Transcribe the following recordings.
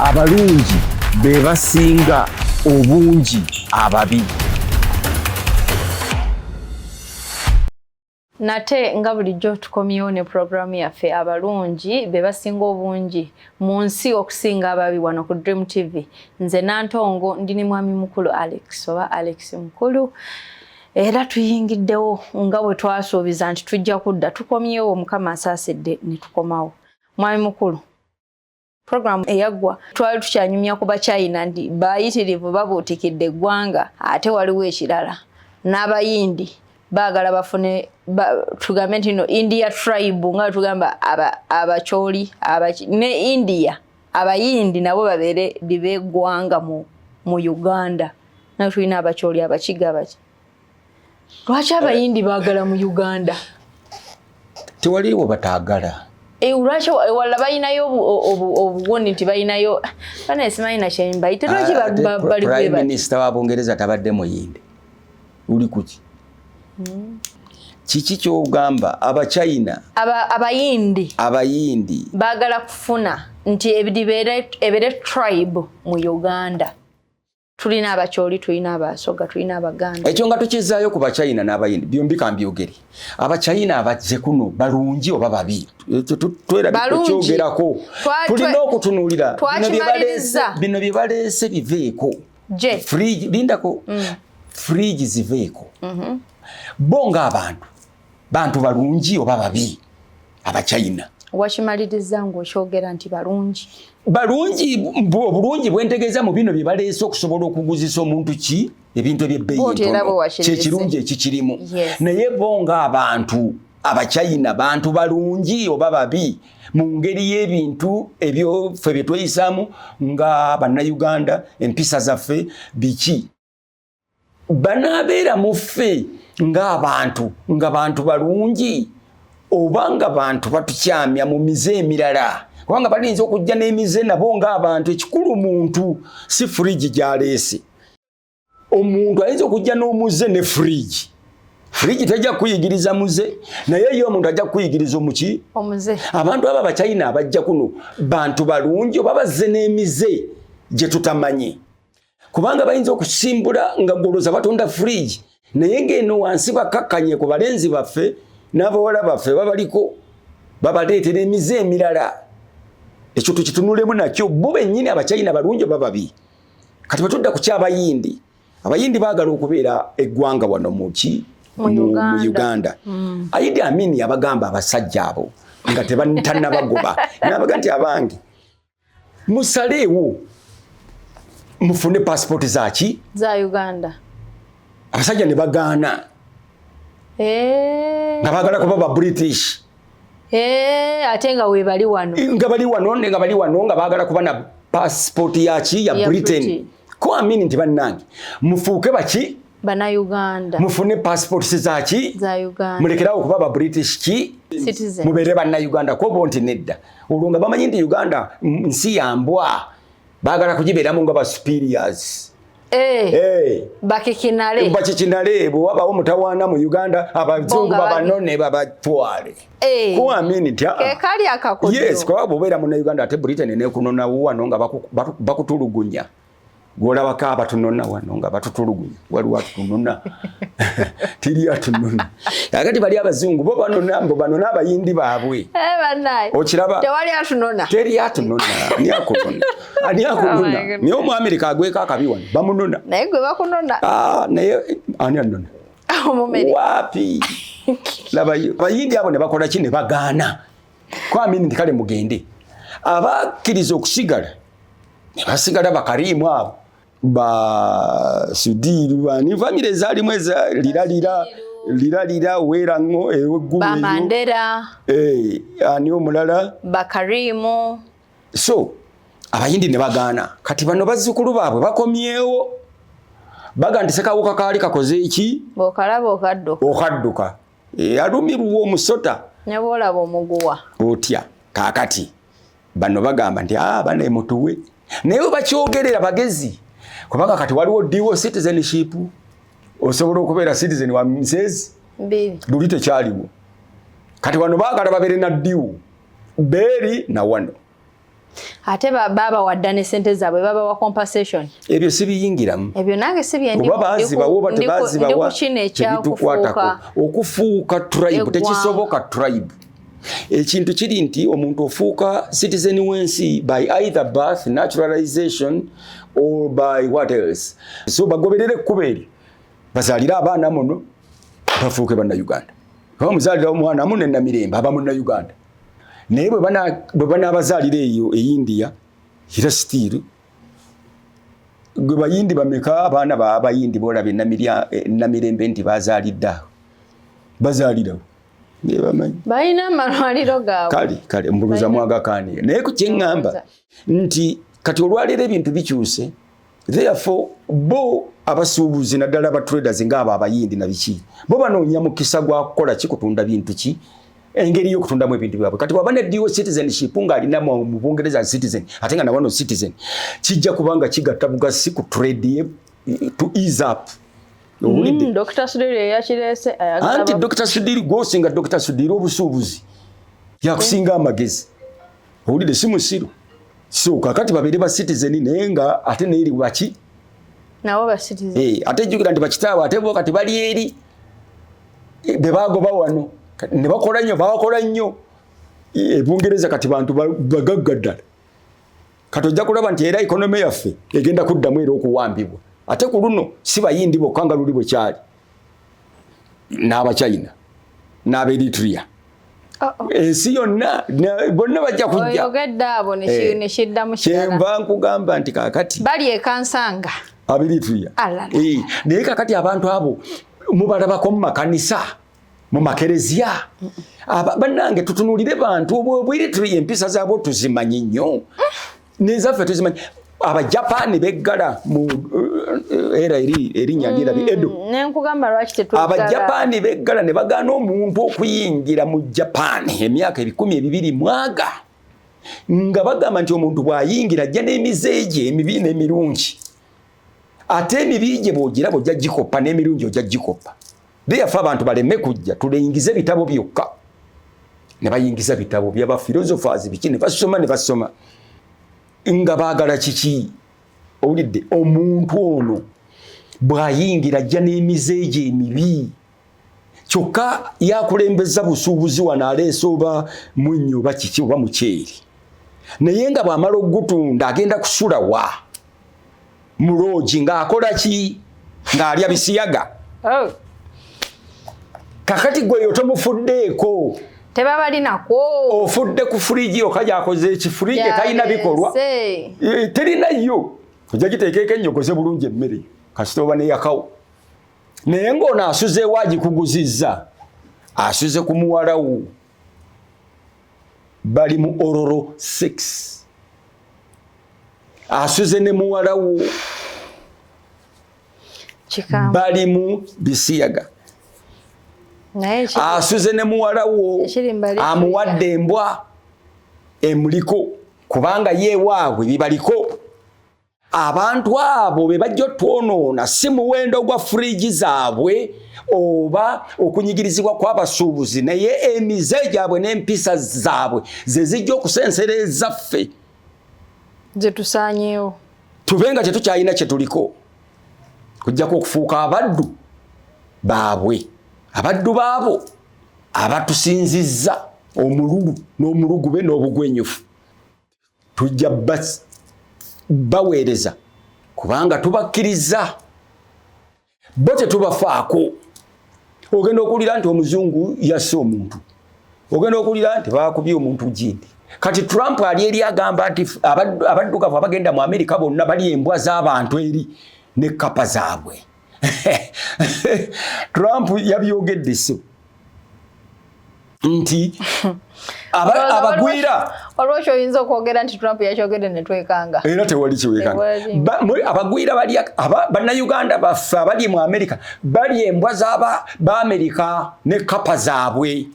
abalungi be basinga obungi ababi. Nate nga bulijjo tukomyewo ne programu yaffe abalungi be basinga obungi mu nsi okusinga ababi wano ku Dream TV. Nze Nantongo ndi ne mwami mukulu Alex oba Alex mukulu. Era tuyingiddewo nga bwe twasuubiza nti tujja kudda tukomyewo Mukama asaasidde ne tukomawo. Mwami mukulu, programu eyaggwa twali tukyanyumya ku Bachina ndi bayitirivu babuutikidde eggwanga ate waliwo ekirala n'abayindi baagala bafune tugambe nti no India tribe nga tugamba abacholi ne India abayindi nabo babeere bibeggwanga mu Uganda na tulina abacholi abakiga baki. Lwaki abayindi baagala mu Uganda? Tewaliwo bataagala. Lwaki wala bayinayo obuwoni nti bayinayo bana simayina kyemba ite lwaki bali bwe Prime Minister wa Bungereza tabadde muyindi. Uli kuki? Kiki ky'ogamba Abachina abayindi baagala kufuna nti ebire tribe mu Uganda. Tulina abacholi, tulina abasoga, tulina abaganda. Ekyo nga tukizaayo ku Bachina n'abayindi byombi kambyogeri. Abachina abazze kuno balungi oba babi. Twerabyokyogerako. Tulina okutunuulira bino bye baleese biveeko. Fridge lindako. Fridge ziveeko. Bo nga bantu balungi oba babi Abachina. Wakimaliriza ng'okyogera nti balungi. Bulungi bwentegeeza mu bino bye baleese okusobola okuguzisa omuntu ki ebintu eby'ebbeeyi entono kyekirungi ekikirimu. Naye bo nga abantu Abachina bantu balungi oba babi mu ngeri y'ebintu ebyo ffe bye tweyisaamu nga bannayuganda empisa zaffe biki banaabeera mu ffe nga bantu balungi oba nga bantu batukyamya mu mize emirala kubanga balinza okujja n'emize nabo ng'abantu. Ekikulu muntu si fridge gyaleese. Omuntu ayinza okujja n'omuze ne fridge tajja kuyigiriza muze naye yo omuntu ajja kuyigiriza omuki omuze. Abantu aba Bachina abajja kuno bantu balungi oba bazze n'emize gye tutamanyi kubanga bayinza okusimbula nga goloza batonda fridge naye ng'eno wansi bakakkanye ku balenzi baffe n'abawala baffe babaliko babaleetera emize emirala. Ekyo tukitunulemu nakyo bo bennyini Abachina balungi oba babi. Kati bwe tudda ku ky'abayindi baagala okubeera eggwanga wano mu Uganda. Idi Amin yabagamba abasajja abo nga tebannabagoba n'abaga nti abange musaleewo mufune passport zaki za Uganda. Abasajja ne bagaana nga baagala kuba ba British. Ate nga we bali wano nga baagala kuba na passport ya Britain. Ko Amin nti bannange mufuuke baki bana Uganda mufune passport za Uganda mulekerawo kuba ba British citizen mubeere banna Uganda ko bonti nedda olwo nga bamanyi nti Uganda nsi yambwa baagala kugibeeramu nga ba superiors. Bakikinale bwe wabawo mutawaana mu Uganda abazungu babanone babatwale. Ko Amin nti kali akakodyo. Yes kwa bobeera mu Uganda ate Britain nekunona wano nga bakutulugunya. Golabaka abatunona wano nga batutulugunya waliwo atunona tiri atunona agati bali abazungu bo banona abayindi baabwe banaye okiraba tewali atunona teri atunona ani akunona niyo mu America agweka akabi wano bamunona naye gwe bakunona naye ani anona wapi abayindi abo ne bakola ki ne bagaana ko Amin ndi kale mugende abakkiriza okusigala ne basigala bakarimu abo ba Sudiru bani family zalimu eza liralira werango eweggulu ba Mandela ani omulala Bakarimu. So abayindi ne bagaana kati bano bazzukulu baabwe bakomyewo bagandise kawuka kaali kakoze iki bokalaba okadduka alumirwa omusota ne bolaba omuguwa otya kakati bano bagamba nti bane mutuwe naye bakyogerera bagezi kubanga kati waliwo dual citizenship osobola okubeera citizen wa Mrs. Luli tekyaliwo kati wano baagala babeere na dual Beri na wano ate baba wadane sente zaabwe baba wa compensation ebyo sibiyingiramu ebyo nange sibyendi bazibawo batebazibawa tebitukwatako okufuuka tribe tekisoboka tribe ekintu kiri nti omuntu ofuuka citizen w'ensi by either birth naturalization or by what else so bagoberere ekkubo eryo bazaalire abaana muno bafuuke bannayuganda bamuzaalira omwana muno Namirembe aba munnayuganda naye bwe banaabazaalira eyo e India era still gwe bayindi bameka abaana b'abayindi boolaba Namirembe nti bazaalidde bazaalirawo balina amalwaliro gaabwe kale mbuluza mwagakaaniye naye ku kyeŋŋamba nti kati olwaleero ebintu bikyuse therefore bo abasuubuzi naddala abatraders ng'abo abayindi na biki bo banoonya mukisa gwa kukola ki kutunda bintu ki engeri y'okutundamu ebintu byabwe kati waba ne dual citizenship ng'alina mu Bungereza citizen ate nga nawano citizen kijja kubanga kigatta bugasi ku trade to ease up Dr. Sudiri yakirese anti Dr. Sudiri gosinga Dr. Sudiri obusuubuzi yakusinga amagezi owulidde si musiru so kakati babiri ba citizen naye nga ate neeri baki nabo ba citizen ate jjukira nti bakitaawo ate bo kati bali eri be bagoba wano ne bakola nnyo Bungereza kati bantu bagagga ddala kati ojja kulaba nti era economy yaffe egenda kuddamu era okuwambibwa ate ku luno si bayindi bokka nga luli bwe kyali n'Abachina n'Aberitrea ensi yonna bonna bajja kujja oyogedde abo ne kiddamu kyenva nkugamba nti kakati bali ekansanga Aberitrea naye kakati abantu abo mubalabako mu makanisa mu makereziya bannange tutunuulire bantu Obweritrea empisa zaabo tuzimanyi nnyo nezaffe tuzimanyi Abajapani beggala mu era erinnya ndirabi Edo nenkugamba lwaki tetugala Abajapani beggala ne bagaana omuntu okuyingira mu Japan emyaka 200 mwaga nga bagamba nti omuntu bw'ayingira ajja n'emizeeje emibi n'emirungi ate emibiije bw'ogira bw'ojja gikoppa n'emirungi ojja gikoppa beyafa abantu baleme kujja tuleyingize bitabo byokka ne bayingiza bitabo by'aba philosophers biki ne basoma nga baagala kiki owulidde omuntu ono bw'ayingira ajja n'emizeeje emibi kyokka yakulembeza busuubuzi wano aleese oba munnyo oba kiki oba mukyeri naye nga bw'amala okugutunda agenda kusula wa mu loogi ng'akola ki ng'alya bisiyaga kakati gweyo tomufuddeeko tebabalinako ofudde ku furiji okaja akoze ekifuriji talina bikolwa terinayo ojja giteekeko ennyogoze bulungi emmere kasita oba neyakawo naye ng'ono asuze wagikuguzizza asuze ku muwalawo bali mu ororo 6 asuze ne muwalawo bali mu bisiyaga asuze ne muwalawo amuwadde embwa emuliko kubanga yeewaabwe bibaliko abantu abo be bajja otwonoona si muwendo gwa furiji zaabwe oba okunyigirizibwa kw'abasuubuzi naye emize gyabwe n'empisa zaabwe ze zijja okusensereza ffe zetusaanyeewo tube nga tetukyalina kye tuliko kujjako okufuuka abaddu baabwe abaddu baabo abatusinzizza omululu n'omulugube n'obugwenyufu tujja baweereza kubanga tubakkiriza bo tetubafaako ogenda okuwulira nti omuzungu yasse omuntu ogenda okuwulira nti baakubye omuntu gindi kati Trump ali eri agamba nti abaddugavu abagenda mu Amerika bonna bali embwa z'abantu eri ne kapa zaabwe Trump yabyogedde so nti abagwira olwekyo oyinza okwogera nti Trump yakyogedde ne twekanga era tewali kiwekanga abagwira bali bannayuganda baffe abali mu Amerika bali embwa b'Amerika ne kapa zaabwe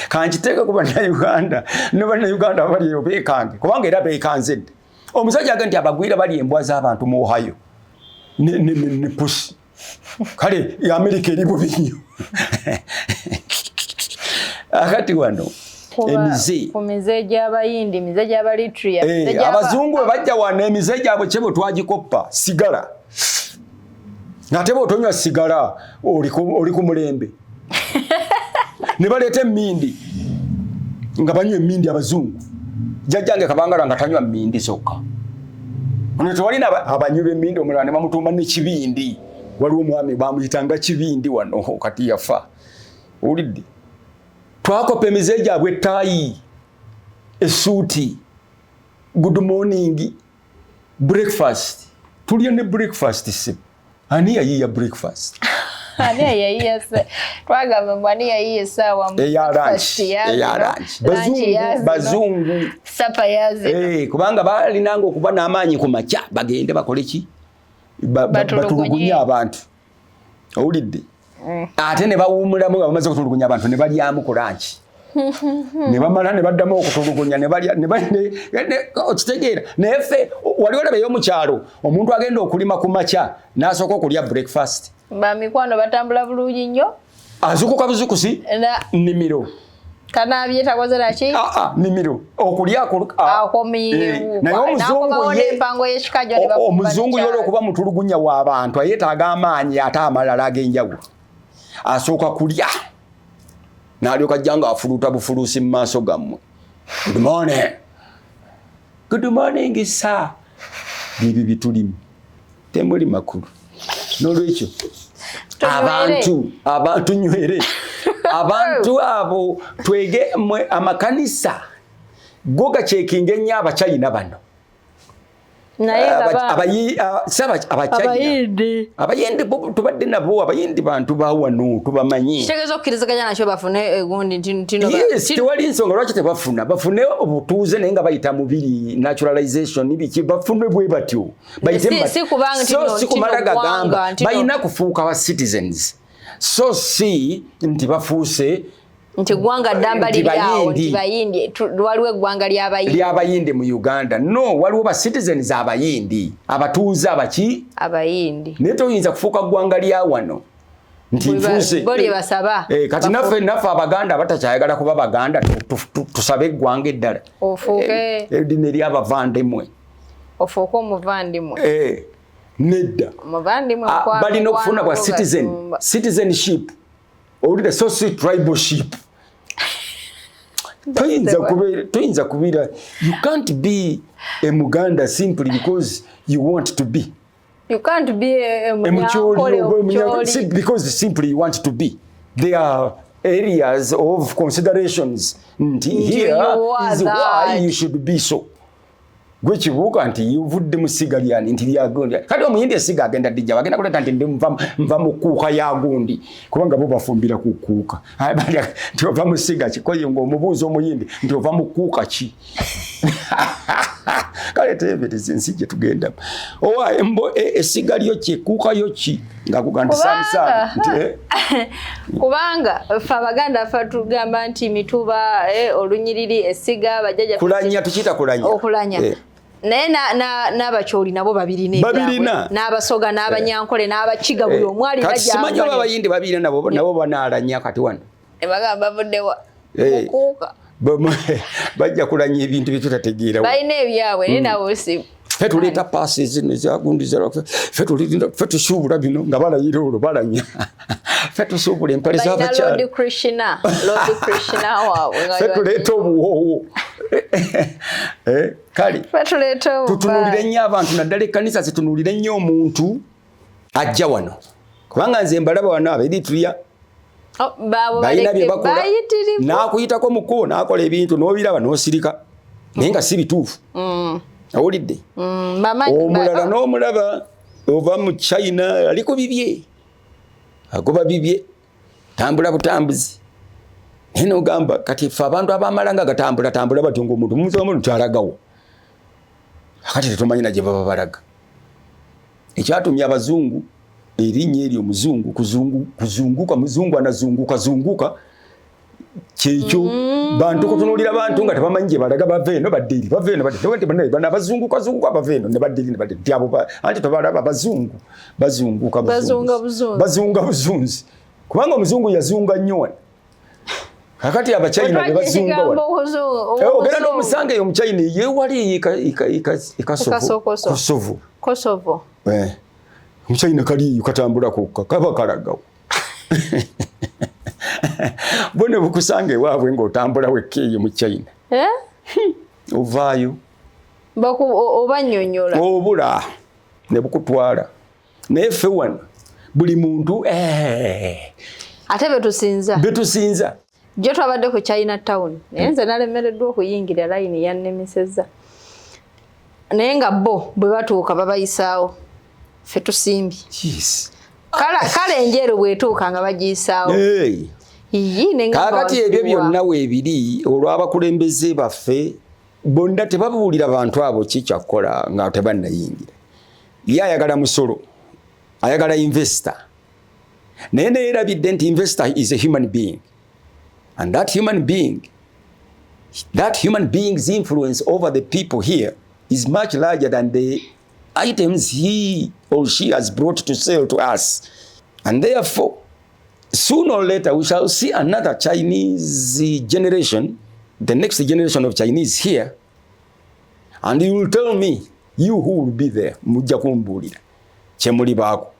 kankiteeke ku bannayuganda ne bannayuganda bali eyo beekange kubanga era beekanzedde omusajja aga nti abagwira bali embwa z'abantu mu Ohio ne pusi kale Amerika eri bubi nnyo akati wano emize gy'abayindi emize gy'abalitria abazungu bajja wana emize gyabwe kyebo twagikoppa sigala ngate botonywa sigala oli ku mulembe ne baleeta emmindi nga banywa emmindi abazungu jjajjange Kabangala nga tanywa mmindi sokka ono tewalina abanywi b'emmindi omulala ne bamutumba n'ekibindi waliwo omwami bamuyitanga kibindi wano kati yafa owulidde twakopa emize gyabwe ettaayi essuuti good morning breakfast tulya ne breakfast se ani yayiya breakfast ani yayiya se twagamba mwani yayiya sawa bazungu sapa yaze kubanga balinanga okuba n'amaanyi ku makya bagende bakole ki batulugunya abantu owulidde ate ne bawumulamu nga bamaze okutulugunya abantu ne balyamu ku lanchi ne bamala ne baddamu okutulugunya ne balya okitegeera naye ffe wali olabeyo mu kyalo omuntu agenda okulima ku makya n'asooka okulya breakfast bamikwano batambula bulungi nnyo azukuka buzukusi nnimiro kanabye takoze naki nnimiro okulya naye omuzungu ye olw'okuba mutulugunya w'abantu ayetaaga amaanyi ate amalala ag'enjawulo asooka kulya n'alyoka ajja nga afuluuta bufuluusi mu maaso gammwe good morning sir bibyo bitulimu temuli makulu n'olwekyo abantu nywere abantu abo twege amakanisa go gacekinga ennyo abacyayina bano abayindi tubadde nabo abayindi bantu bawano tubamanyi kitegeeza okkirizaganya nakyo bafune egundi tewali nsonga lwaki tebafuna bafune obutuuze naye nga bayita mubiri naturalization biki bafune bwe batyo si kumala gagamba balina kufuuka ba citizens so si nti bafuuse nti gwanga damba liryawo nti bayindi waliwo eggwanga ly'abayindi mu Uganda no waliwo ba citizens abayindi abatuuze abaki abayindi naye toyinza kufuuka ggwanga lya wano nti nfuuse kati naffe abaganda abatakyayagala kuba baganda tusabe eggwanga eddala ofuuke eddine ly'abavandimwe ofuuke omuvandimwe nedda balina okufuna bwa citizenship owulira so si tribalship toyinza kubeera you can't be a Muganda simply because you want to be you can't be a Munyakole because simply you want to be there are areas of considerations here is why you should be so gwe kibuuka nti yuvudde mu siga lyani nti lyagundi kati omuyindi esiga agenda dijja bagenda kuleta nti nva mu kuuka ya gundi kubanga bo bafumbira ku kuuka nti ova mu siga kikoye ng'omubuuza omuyindi nti ova mu kuuka ki kale teebereza ensi gye tugendamu owa esiga lyo ki kuuka yo ki nga kuganda samusamu nti kubanga ffe abaganda ffe tugamba nti mituba olunyiriri esiga bajjaja kulanya tukiyita okulanya naye n'abakyoli nabo babirina n'abasoga n'abanyankole n'abakiga buli omu alina simanyi oba abayindi babirina nabo banaalanya kati wano ne bagamba bavuddewa okuuka bajja kulanya ebintu bye tutategeera balina ebyabwe naye nabo si ffe tuleeta paasi zino ezagundiza ffe tusuubula bino nga balayira olwo balanya ffe tusuubula empale z'abakyala ffe tuleeta obuwoowo kale tutunuulire nnyo abantu naddala ekkanisa zitunuulire nnyo omuntu ajja wano kubanga nze mbalaba wano aberitulya balina bye bakola n'akuyitako muko n'akola ebintu n'obiraba n'osirika naye nga si bituufu owulidde omulala n'omulaba ova mu China aliko bibye agoba bibye tambula butambuzi naye n'ogamba kati ffe abantu abamala nga gatambula batyo ng'omuntu mumuzamu kyalagawo akati tetumanyina gye baba balaga ekyatumye abazungu erinnya eryo muzungu kuzunguka muzungu anazunguka kyekyo bantu kutunuulira bantu nga tebamanyi gye balaga bava eno badde eri bana abazunguka bava eno ne badde eri ne badde eri abo anti tobalaba abazungu bazunga buzunzi kubanga omuzungu yazunga nnyo wano kakati abachina bebazunga wala ogera no musange yo muchina ye wali Kosovo muchina kali yukatambula ku kaba kalaga bone bukusange wabwe ngo tambula wekiye muchina ovayo baku obanyonyola obula ne bukutwala nefe wana buli muntu ate betusinza jo twabadde ku Chinatown nenze nalemereddwa okuyingira line ya Nemiseza naye nga bo bwe batuuka babayisaawo fe tusimbi kala enjeru bwetuuka nga bagiyisaawo kakati ebyo byonna weebiri olw'abakulembeze baffe bonna tebabuulira bantu abo kikyakola nga tebannayingira ye ayagala musolo ayagala investor naye neerabidde nti investor is a human being and that human being's influence over the people here is much larger than the items he or she has brought to sell to us, and therefore sooner or later we shall see another Chinese generation, the next generation of Chinese here, and you will tell me, you who will be there, mujja kumbulira kyemuli baako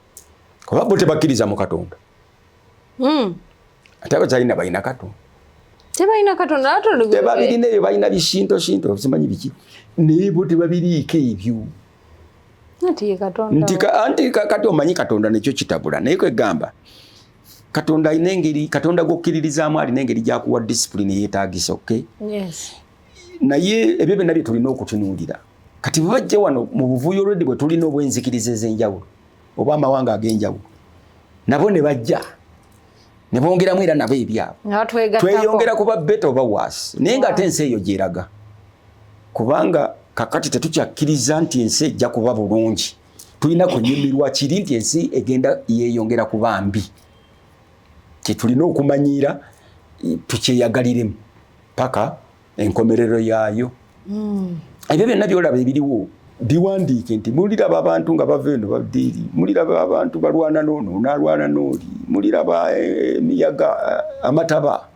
kuba bo tebakkiriza mu Katonda. Ate Abachina balina Katonda. Tebalina Katonda atono gwe. Tebabirina ebyo balina bishinto simanyi biki. Naye bo tebabiriiko ebyo. Nti Katonda. Nti kati omanyi Katonda nekyo kitabula naye kwegamba Katonda inengeri Katonda gokkiririzaamu ali nengeri gyakuwa discipline yeetaagisa, okay? Yes. Naye ebyo byonna bye tulina okutunuulira. Kati bajja wano mu buvuyo olwedde bwe tulina obwenzikiriza ez'enjawulo oba amawanga ag'enjawulo nabo ne bajja ne bongeramu era nabo ebyabo tweyongera kuba better oba worse naye nga ate ensi eyo gyeraga kubanga kakati tetukyakkiriza nti ensi ejja kuba bulungi tulina kunyumirwa kiri nti ensi egenda yeeyongera kuba mbi kyetulina okumanyiira tukyeyagaliremu paka enkomerero yaayo. Ebyo byonna byolaba ebiriwo biwandiike nti muliraba abantu nga bava eno baddiiri, muliraba abantu balwana n'ono n'alwana n'oli, muliraba emiyaga amataba,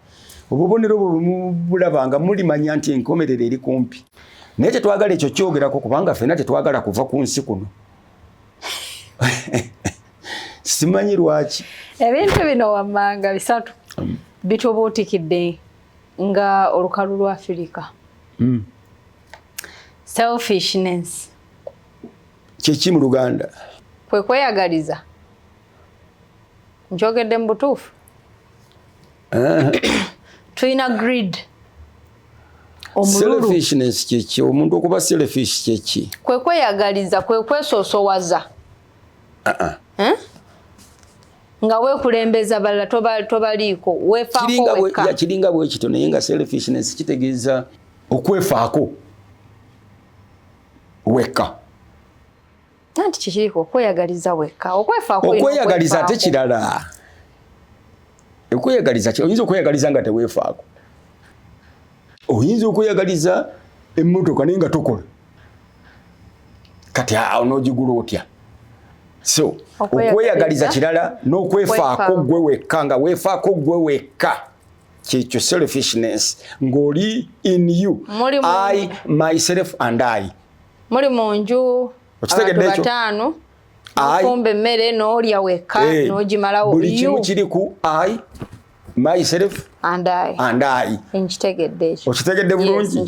obubonero bulaba nga mulimanya nti enkomerero eri kumpi. Naye tetwagala ekyo kyogerako kubanga ffenna tetwagala kuva ku nsi kuno. Simanyi lwaki. Ebintu bino wammanga bisatu bitubuutikidde nga olukalu lwa Afirika. Selfishness. Kyeki mu Luganda? Kwe kweyagaliza. Njogedde mu butuufu. Tulina greed. Selfishness kyeki? Omuntu okuba selfish kyeki? Kwe kweyagaliza, kwe kwesoosowaza. Nga weekulembeza balala tobaliiko, weefaako wekka. Kiringa bwe kito naye nga selfishness kitegeeza okwefaako wekka. Nanti kikiriko okweyagaliza wekka. Okweyagaliza ate kirala. Okweyagaliza oyinza okweyagaliza nga teweefaako. Oyinza okweyagaliza emmotoka naye nga tokola. Kati onoogigula otya? So, okweyagaliza kirala n'okwefaako gwe wekka nga weefaako gwe wekka. Kyekyo selfishness. Ng'oli in you. I, myself and I. Muri munju abantu batano ofumba emmere n'olya wekka n'ogimalawo. Buli kimu kiri ku I, myself and I. Nkitegedde ekyo. Okitegedde bulungi?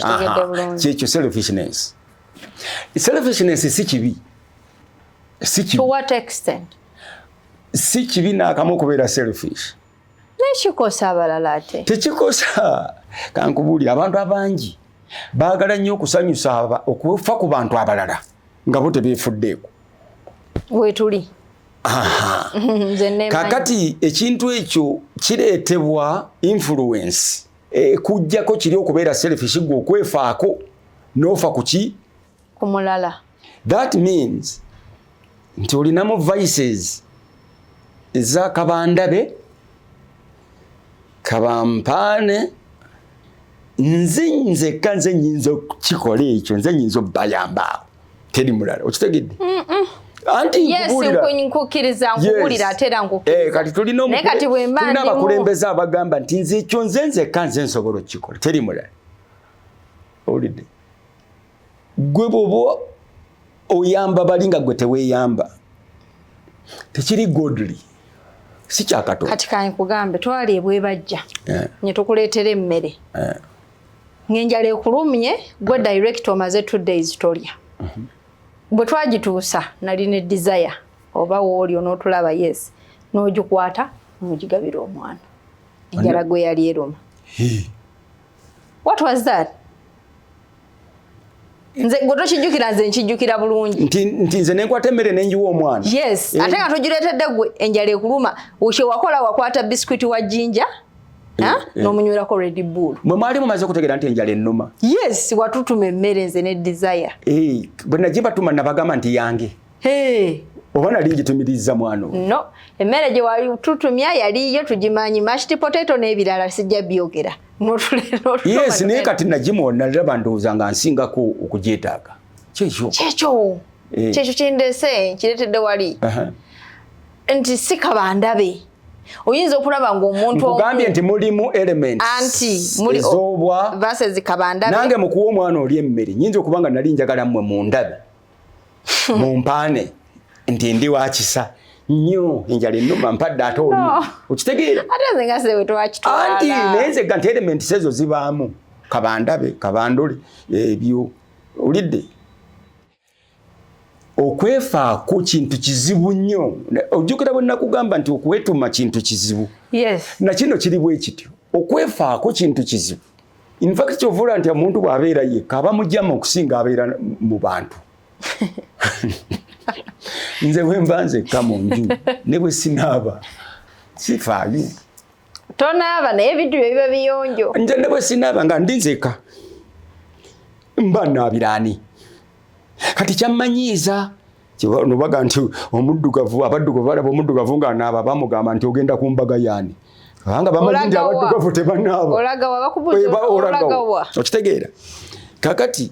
Kyekyo selfishness. Selfishness si kibi. To what extent? Si kibi n'akamu okubeera selfish. Nekikosa abalala ate? Tekikosa. Kankubuulira abantu abangi baagala nnyo okusanyusa okufa ku bantu abalala nga bo tebeefuddeeko. Weetuli. Kakati ekintu ekyo kireetebwa influence. Kujjako kiri okubeera selfish gwe okwefaako n'ofa ku ki? Ku mulala. That means nti olinamu vices eza kabandabe, kabampaane, nze nyinza okukikola ekyo, nze nyinza obbayambaawo. Teri mulala. Okitegedde? anti yes nkukiriza nkubulira atera nkukiriza kati tulina naye kati bwemba tulina abakulembeze abagamba nti nze ekyo nze kanze nsobola okukikola teri mulala olidde gwe bobo oyamba balinga gwe teweeyamba tekiri godly si kyakato kati kankugambe twali ebwebajja nye tukuleetera emmere ng'enjala ekulumye gwe direct omaze 2 days tolya bwe twagituusa nali ne desire oba woolyo n'otulaba yes n'ogikwata n'ogigabira omwana enjala gwe yali eruma what was that nze gwe tokijjukira nze nkijjukira bulungi nti nze nenkwata emmere nenjiwa omwana yes ate nga togireetedde gwe enjala ekuluma kye wakola wakwata biscuiti wa jinja n'omunywerako Red Bull mwe mwali mumaze kutegeera nti enjala ennuma yes watutuma emmere nze ne desire bwe nagibatuma nabagamba nti yange oba nali ngitumiriza mwana no emmere gye wali tutumya yaliyo tugimanyi mashed potato n'ebirala sijja byogera yes naye kati nagimwona nalaba ndowooza nga nsingako okugyetaaga kyekyo kindeese nkireetedde wali nti si kabandabe oyinza okulaba ng'omuntu nkugambye nti mulimu elements ezoobwa versus kabandabe nange mukuwa omwana oli emmere nyinza okuba nga nali njagala mmwe mundabe mumpaane nti ndi wakisa nnyo enjala ennuma mpadde ate oli okitegeera ate nze nga sewe twakitwala anti naye nze ganti elements ezo zibaamu kabandabe kabandole ebyo olidde okwefaako kintu kizibu nnyo ojjukira bwe nakugamba nti okwetuma kintu kizibu nakino kiri bwe kityo okwefaako kintu kizibu in fact kyovula nti omuntu bw'abeera yekka aba mujjama okusinga abeera mu bantu nze bwe mba nzekka mu nju ne bwe sinaaba sifaayo tonaaba naye ebintu byo biba biyonjo nze ne bwe sinaaba nga ndi nzekka mba naabiraani kati kyammanyiiza nobaga nti omuddugavu abaddugavu balaba omuddugavu nga naaba bamugamba nti ogenda ku mbaga yaani kubanga bamanyi nti abaddugavu tebanaaba okitegeera kakati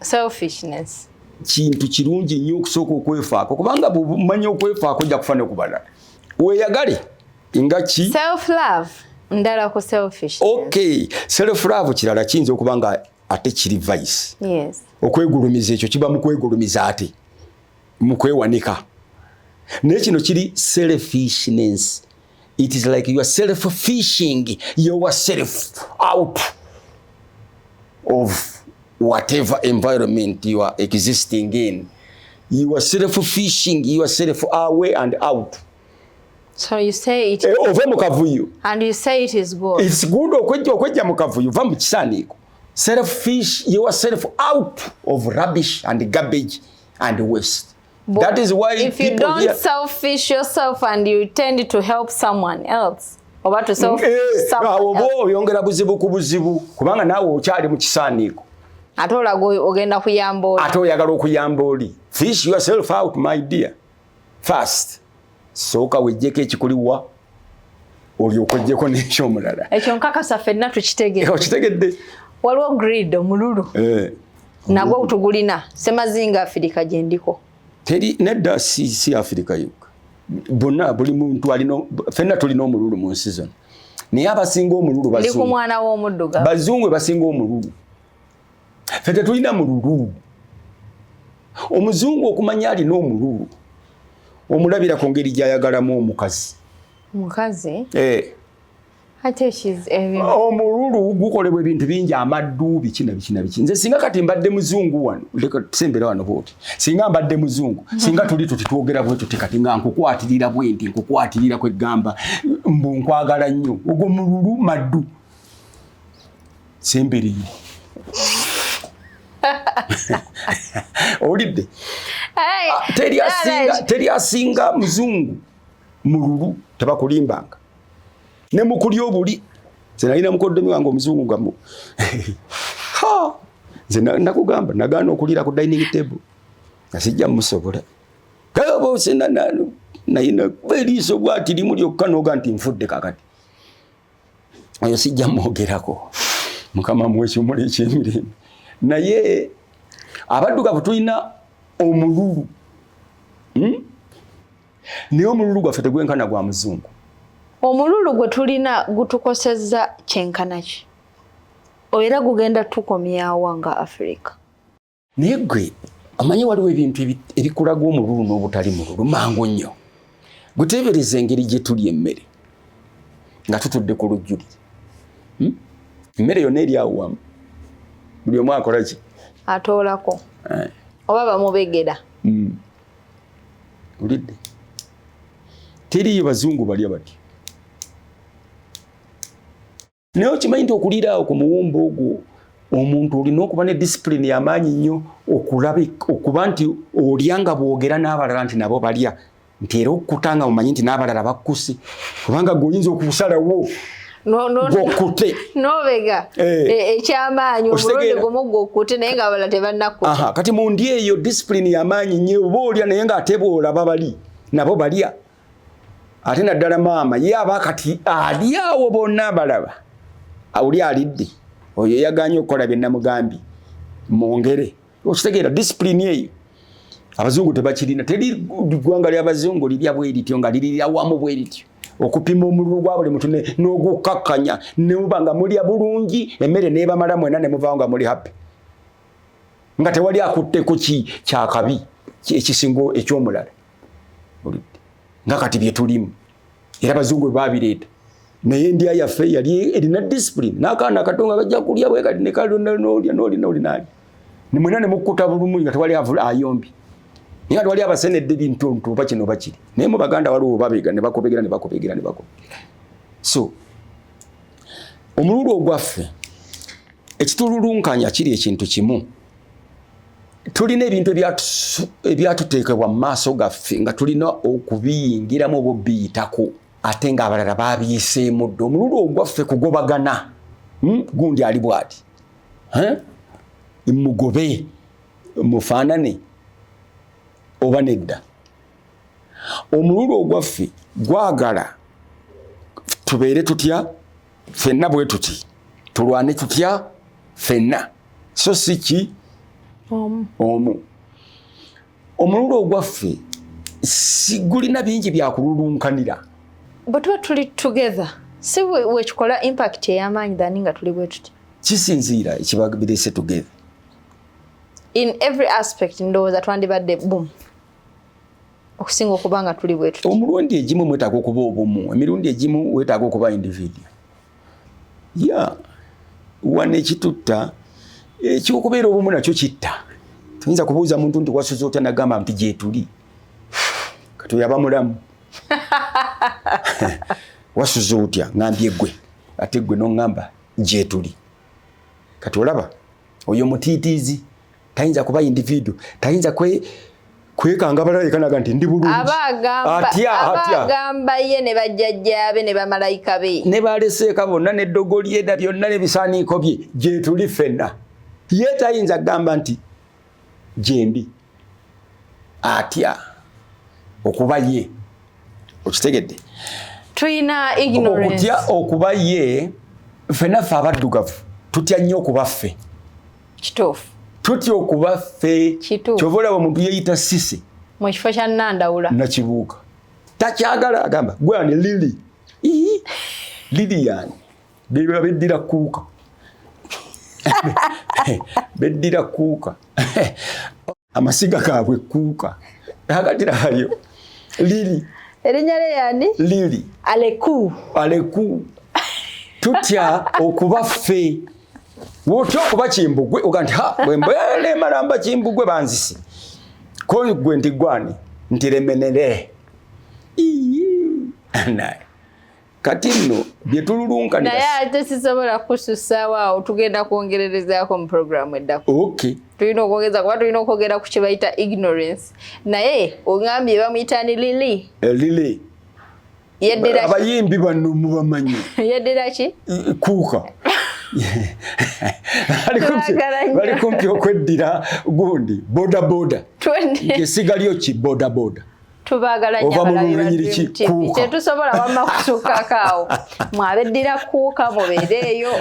selfishness kintu kirungi nnyo okusooka okwefaako kubanga bw'omanyi okwefaako ojja kufa ne ku balala weeyagale nga ki self love ndala ku selfishness okay self love kirala kiyinza okuba nga ate kiri vice okwegulumiza ekyo kiba mu kwegulumiza ate mu kwewanika naye kino kiri selfishness. It is like you are self-fishing yourself out of whatever environment you are existing in. You are self-fishing yourself away and out. So you say it and you say it is good. It's good okweja mukavuyo va mu kisaniko. Self-fish yourself out of rubbish and garbage and waste. But that is why if you don't selfish yourself and you tend to help someone else, or to selfish someone else. Oyongera buzibu ku buzibu kubanga nawe okyali mu kisaniko. Ate ogenda kuyamba oli. Ate oyagala okuyamba oli. Fish yourself out, my dear. First. Soka wejjeko ekikuliwa oli okojjeko n'ekyomulala. Ekyo nkakasa ffenna tukitegedde. Okitegedde. Waliwo grid omululu. Nagwo tugulina. Semazinga Afirika gye ndiko. Teri nedda si Afirika yokka. Bonna buli muntu alina ffenna tulina omululu mu season. Naye abasinga omululu bazungu. Ndi ku mwana w'omudduga. Bazungu basinga omululu. Ffe tetulina mululu. Omuzungu okumanya alina omululu. Omulabira ku ngeri gy'ayagalamu omukazi. Mukazi? Ate omululu gukolebwa ebintu bingi amaddu biki na biki na biki. Nze singa kati mbadde muzungu wano leka tusembera wano bwoti. Singa mbadde muzungu singa tuli tutwogera bwe tuti kati nga nkukwatirira bwenti nkukwatirira kwegamba mbu nkwagala nnyo ogwo mululu maddu sembereri. Olidde teri asinga muzungu mululu tebakulimbanga ne mukuli obuli nze nalina mukoddomi wange omuzungu gamu nze nakugamba nagaana okulira ku dining table nga sijja musobola kabo nayina eriiso bwati limu lyokka noga nti nfudde kakati oyo sijja mwogerako mukama mwekimuli ekyemirembe. Naye abaddugavu tulina omululu Naye omululu gwaffe tegwenkana gwa muzungu. Omululu gwe tulina gutukosezza kyenkana ki? Era gugenda tukomyawo nga Africa. Naye gwe amanyi waliwo ebintu ebikulaga omululu n'obutali mululu mangu nnyo. Guteebereza engeri gye tuli emmere nga tutudde ku lujjulire. Emmere yonna eri awo wamu. Buli omu akola ki? Atoolako. Oba bamubegera. Ulidde. Teriyo bazungu balya bati. Naye okimanyi nti okuliira awo ku muwumbo ogwo omuntu olina okuba ne discipline y'amaanyi nnyo okuba nti olyanga bwogera n'abalala nti nabo balya nti era okutanga mumanyi nti n'abalala bakkuse kubanga gweoyinza okusalawo gwokkute nobega ekyamaanyi omulwadde gumu gwokkute naye nga abalala tebannakkuta. Kati mu ndi eyo discipline y'amaanyi nnyo oba olya naye ng'ate boolaba bali nabo balya ate naddala maama ye aba kati ali awo bonna balaba oli alidde oyo yaganye okukola bye namugambye mwongere okitegeera discipline eyo abazungu tebakirina. Teri ggwanga ly'abazungu lirya bwe lityo nga lirira wamu bwe lityo okupima omululu gwa buli muntu n'ogukakkanya ne muba nga mulya bulungi emmere n'ebamala mwena ne muvaawo nga muli happy nga tewali akutte ku kyakabi ekisingo eky'omulala nga kati bye tulimu era abazungu babireeta. Naye endya yaffe yali erina discipline n'akaana katonga kajja kulya bwe kati ne kalonolya n'oli ne mwena ne mukkuta bulungi nga tewali ayombi nga tewali abasenedde bintuntu oba kino bakiri naye mu baganda waliwo babega ne bakobegera ne bakobegera ne bakobegera. So omululu ogwaffe ekitululunkanya kiri ekintu kimu. Tulina ebintu ebyatuteekebwa mu maaso gaffe nga tulina okubiyingiramu oba obiyitako ate nga abalala babiyiseemu dda. Omululu ogwaffe kugobagana gundi ali bw'ati mugobe mufaanane oba nedda. Omululu ogwaffe gwagala tubeere tutya ffenna bwe tuti tulwane tutya ffenna so si ki omu. Omululu ogwaffe sigulina bingi byakululunkanira bwe tuba tuli together si wekikola impact ey'amaanyi dani nga tuli bwe tuti. Kisinziira ekibabirese together in every aspect ndowooza twandibadde boom okusinga okuba nga tuli bwe tuti. Omulundi egimu mwetaaga okuba obumu, emirundi egimu weetaaga okuba individual. Wane ekitutta ekyokubeera obumu nakyo kitta. Tuyinza kubuuza muntu nti wasuze otya nagamba nti gye tuli kati oyaba mulamu wasuze otya ngambye gwe ate gwe n'oŋŋamba gye tuli kati olaba oyo mutiitiizi tayinza kuba individual tayinza kwekanga abalala yekanaga nti ndi bulungi abagamba ye ne bajjajjaabe ne bamalayika be ne baleseeka bonna n'eddogo lyeda byonna n'ebisaaniiko bye gye tuli ffenna. Ye tayinza kugamba nti gyendi atya okuba ye. Okitegedde? Tuyina ignorance. Okutya okuba ye ffenna ffe abaddugavu tutya nnyo okuba ffe. Kituufu. Tutya okuba ffe. Kyova olaba omuntu yeeyita Sisi mu kifo kya Nandawula Nakibuuka takyagala agamba gwe ani Lili Lili yani beddira kuuka beddira kuuka amasiga kaabwe kuuka agatirayo Lili erinnya lye yani Lili Aleku tutya okuba ffe. Wotya okuba Kimbugwe oganti bwembele malamba Kimbugwe banzisi ko gwe nti gwani nti Remenere naye kati nno bye tululunkanira naye ate sisobola kusussaawo awo tugenda kwongererezaako mu programu eddako. Tulina okwongeza kuba tulina okwogera ku kye bayita ignorance naye ogambye bamuyita ni Lili yeddira abayimbi banno mubamanyi yeddira ki kuuka bali kumpi okweddira gundi boda esigalyo ki boda tubagala nnyo abalabi tetusobola wamma kusukakaawo mwabeddira kuuka mubeereeyo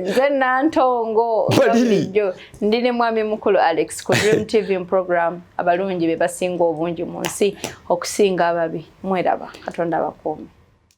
nze Nantongo bulijjo ndi ne mwami mukulu Alex ku Dream TV program abalungi be basinga obungi mu nsi okusinga ababi mweraba Katonda bakuume